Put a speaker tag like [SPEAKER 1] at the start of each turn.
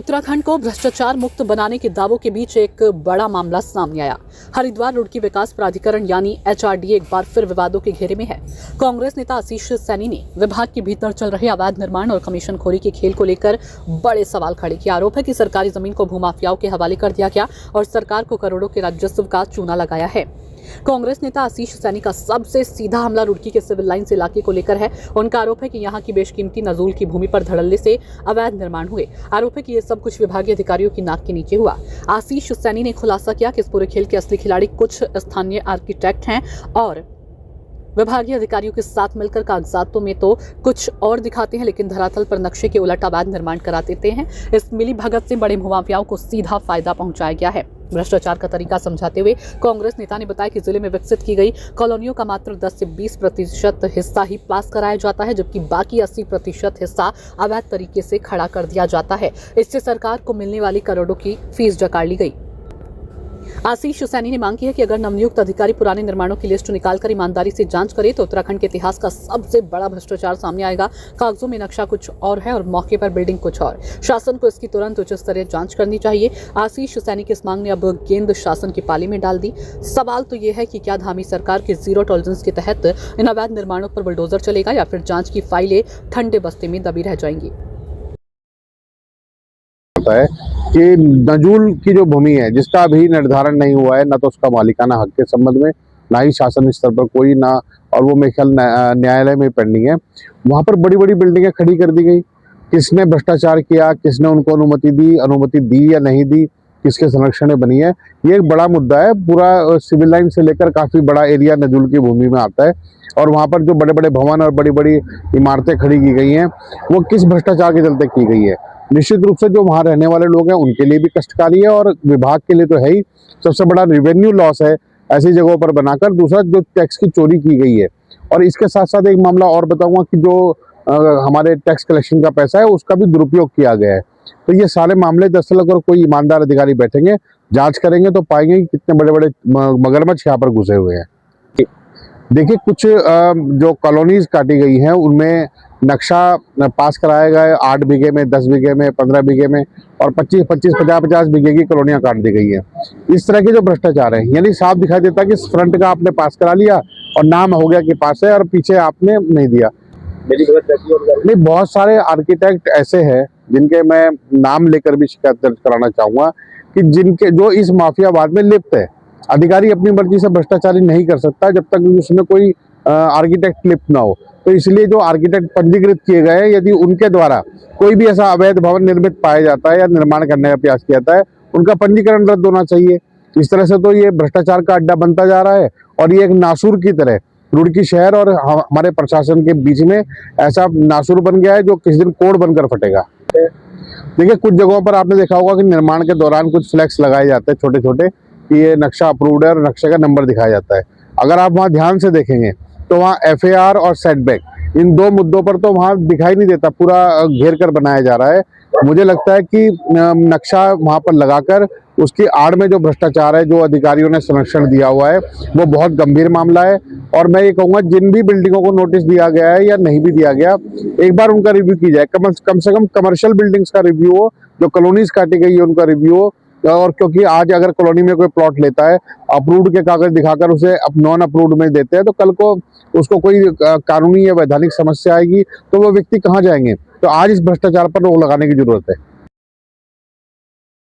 [SPEAKER 1] उत्तराखंड को भ्रष्टाचार मुक्त बनाने के दावों के बीच एक बड़ा मामला सामने आया। हरिद्वार रुड़की विकास प्राधिकरण यानी HRDA एक बार फिर विवादों के घेरे में है। कांग्रेस नेता आशीष सैनी ने विभाग के भीतर चल रहे अवैध निर्माण और कमीशनखोरी के खेल को लेकर बड़े सवाल खड़े किए। आरोप है कि सरकारी जमीन को भूमाफियाओं के हवाले कर दिया गया और सरकार को करोड़ों के राजस्व का चूना लगाया है। कांग्रेस नेता आशीष सैनी का सबसे सीधा हमला रुड़की के सिविल लाइन्स इलाके को लेकर है। उनका आरोप है कि यहां की बेशकीमती नजूल की भूमि पर धड़ल्ले से अवैध निर्माण हुए। आरोप है कि ये सब कुछ विभागीय अधिकारियों की नाक के नीचे हुआ। आशीष सैनी ने खुलासा किया कि इस पूरे खेल के असली खिलाड़ी कुछ स्थानीय आर्किटेक्ट हैं और विभागीय अधिकारियों के साथ मिलकर कागजातों में तो कुछ और दिखाते हैं, लेकिन धरातल पर नक्शे के उलट अवैध निर्माण करा देते हैं। इस मिली भगत से बड़े भूमाफियाओं को सीधा फायदा पहुंचाया गया है। भ्रष्टाचार का तरीका समझाते हुए कांग्रेस नेता ने बताया कि जिले में विकसित की गई कॉलोनियों का मात्र 10 से 20% हिस्सा ही पास कराया जाता है, जबकि बाकी 80% हिस्सा अवैध तरीके से खड़ा कर दिया जाता है। इससे सरकार को मिलने वाली करोड़ों की फीस जकार ली गई। आशीष सैनी ने मांग की है कि अगर नवनियुक्त अधिकारी पुराने निर्माणों की लिस्ट निकालकर ईमानदारी से जांच करे तो उत्तराखंड के इतिहास का सबसे बड़ा भ्रष्टाचार सामने आएगा। कागजों में नक्शा कुछ और है और मौके पर बिल्डिंग कुछ और। शासन को इसकी तुरंत उच्च स्तरीय जांच करनी चाहिए। आशीष सैनी की इस मांग ने अब गेंद शासन की पाली में डाल दी। सवाल तो ये है कि क्या धामी सरकार के जीरो टॉलरेंस के तहत इन अवैध निर्माणों पर बुलडोजर चलेगा या फिर जांच की फाइलें ठंडे बस्ते में दबी रह जाएंगी।
[SPEAKER 2] है कि नजूल की जो भूमि है जिसका अभी निर्धारण नहीं हुआ है, ना तो उसका मालिकाना हक के संबंध में, ना ही शासन स्तर पर कोई, ना और वो मेरे ख्याल न्यायालय में पेंडिंग है। वहां पर बड़ी बड़ी बिल्डिंगें खड़ी कर दी गई। किसने भ्रष्टाचार किया, किसने उनको अनुमति दी या नहीं दी, किसके संरक्षण में बनी है, ये एक बड़ा मुद्दा है। पूरा सिविल लाइन से लेकर काफी बड़ा एरिया नजूल की भूमि में आता है और वहां पर जो बड़े बड़े भवन और बड़ी बड़ी इमारतें खड़ी की गई हैं वो किस भ्रष्टाचार के चलते की गई है। निश्चित रूप से जो वहाँ रहने वाले लोग हैं उनके लिए भी कष्टकारी है और विभाग के लिए तो है ही। सबसे बड़ा रेवेन्यू लॉस है ऐसी जगहों पर बनाकर। दूसरा, जो टैक्स की चोरी की गई है। और इसके साथ साथ एक मामला और बताऊंगा कि जो हमारे टैक्स कलेक्शन का पैसा है उसका भी दुरुपयोग किया गया है। तो ये सारे मामले दरअसल अगर कोई ईमानदार अधिकारी बैठेंगे, जांच करेंगे तो पाएंगे कि कितने बड़े बड़े मगरमच्छ यहाँ पर घुसे हुए हैं। देखिए, कुछ जो कॉलोनीज काटी गई हैं उनमें नक्शा पास कराया गया है 8 बीघे में, 10 बीघे में, 15 बीघे में और 25-25, 50-50 बीघे की कॉलोनियां काट दी गई हैं। इस तरह के जो भ्रष्टाचार है, यानी साफ दिखाई देता है कि फ्रंट का आपने पास करा लिया और नाम हो गया कि पास है और पीछे आपने नहीं दिया। नहीं, बहुत सारे आर्किटेक्ट ऐसे हैं जिनके मैं नाम लेकर भी शिकायत दर्ज कराना चाहूंगा कि जिनके जो इस माफियावाद में लिप्त है। अधिकारी अपनी मर्जी से भ्रष्टाचारी नहीं कर सकता जब तक उसमें कोई आर्किटेक्ट लिप्त ना हो। तो इसलिए जो आर्किटेक्ट पंजीकृत किए गए हैं, यदि उनके द्वारा कोई भी ऐसा अवैध भवन निर्मित पाया जाता है या निर्माण करने का प्रयास किया जाता है, उनका पंजीकरण रद्द होना चाहिए। इस तरह से तो ये भ्रष्टाचार का अड्डा बनता जा रहा है और ये एक नासूर की तरह रुड़की शहर और हमारे प्रशासन के बीच में ऐसा नासूर बन गया है जो किसी दिन कोड बनकर फटेगा। देखिए, कुछ जगहों पर आपने देखा होगा कि निर्माण के दौरान कुछ फ्लैक्स लगाए जाते हैं छोटे छोटे कि ये नक्शा अप्रूव्ड है और नक्शे का नंबर दिखाया जाता है। अगर आप वहाँ ध्यान से देखेंगे तो वहाँ FAR और सेटबैक, इन दो मुद्दों पर तो वहाँ दिखाई नहीं देता, पूरा घेर कर बनाया जा रहा है। मुझे लगता है कि नक्शा वहाँ पर लगाकर उसकी आड़ में जो भ्रष्टाचार है, जो अधिकारियों ने संरक्षण दिया हुआ है, वो बहुत गंभीर मामला है। और मैं ये कहूँगा जिन भी बिल्डिंगों को नोटिस दिया गया है या नहीं भी दिया गया, एक बार उनका रिव्यू की जाए। कम से कम कमर्शियल बिल्डिंग्स का रिव्यू हो, जो कॉलोनीज काटी गई है उनका रिव्यू हो। और क्योंकि आज अगर कॉलोनी में कोई प्लॉट लेता है, अप्रूव्ड के कागज दिखाकर उसे नॉन अप्रूव्ड में देते हैं, तो कल को उसको कोई कानूनी या वैधानिक समस्या आएगी तो वो व्यक्ति कहाँ जाएंगे। तो आज इस भ्रष्टाचार पर रोक लगाने की जरूरत है।